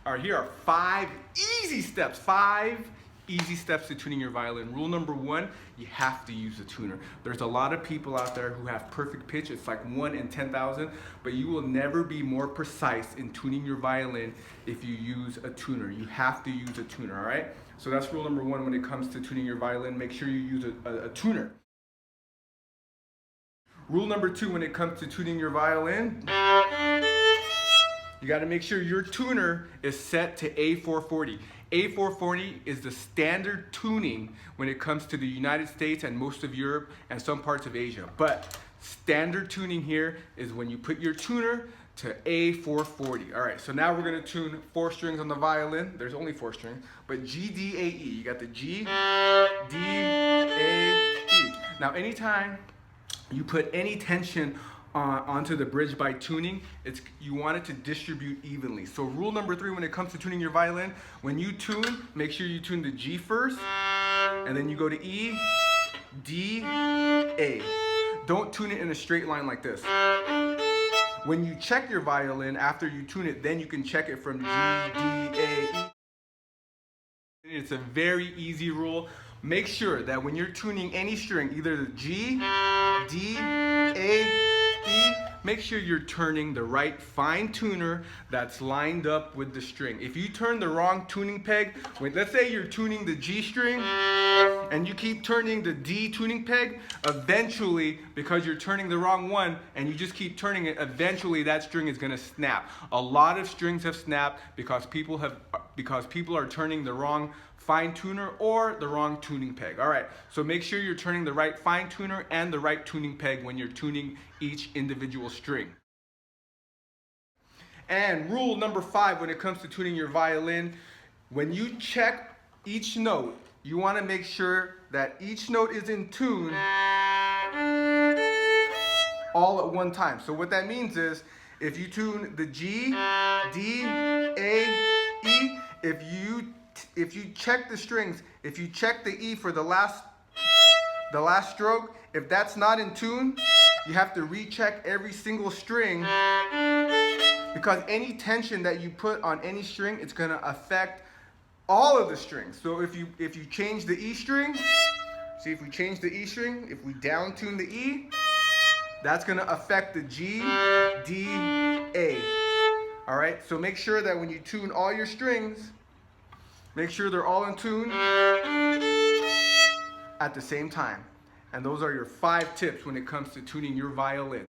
All right, here are five easy steps to tuning your violin. Rule number one, you have to use a tuner. There's a lot of people out there who have perfect pitch. It's like 1 in 10,000, but you will never be more precise in tuning your violin if you use a tuner. You have to use a tuner, all right? So that's rule number one when it comes to tuning your violin. Make sure you use a tuner. Rule number two when it comes to tuning your violin, you got to make sure your tuner is set to A440. A440 is the standard tuning when it comes to the United States and most of Europe and some parts of Asia. But standard tuning here is when you put your tuner to A440. All right, so now we're gonna tune 4 strings on the violin. There's only 4 strings, but G, D, A, E. You got the G, D, A, E. Now anytime you put any tension onto the bridge by tuning, you want it to distribute evenly. So rule number 3 when it comes to tuning your violin, when you tune, make sure you tune the G first, and then you go to E, D, A. Don't tune it in a straight line like this. When you check your violin, after you tune it, then you can check it from G, D, A, E. It's a very easy rule. Make sure that when you're tuning any string, either the G, D, A, E, make sure you're turning the right fine tuner that's lined up with the string. If you turn the wrong tuning peg, let's say you're tuning the G string and you keep turning the D tuning peg, eventually, because you're turning the wrong one and you just keep turning it, eventually that string is gonna snap. A lot of strings have snapped because people are turning the wrong fine tuner or the wrong tuning peg. All right, so make sure you're turning the right fine tuner and the right tuning peg when you're tuning each individual string. And rule number 5 when it comes to tuning your violin, when you check each note, you want to make sure that each note is in tune all at one time. So what that means is, if you tune the G, D, A, E, if you check the strings, if you check the E for the last stroke, if that's not in tune, you have to recheck every single string, because any tension that you put on any string, it's gonna affect all of the strings. So if you change the E string, see, if we change the E string, if we down tune the E, that's gonna affect the G, D, A. All right, so make sure that when you tune all your strings, make sure they're all in tune at the same time. And those are your 5 tips when it comes to tuning your violin.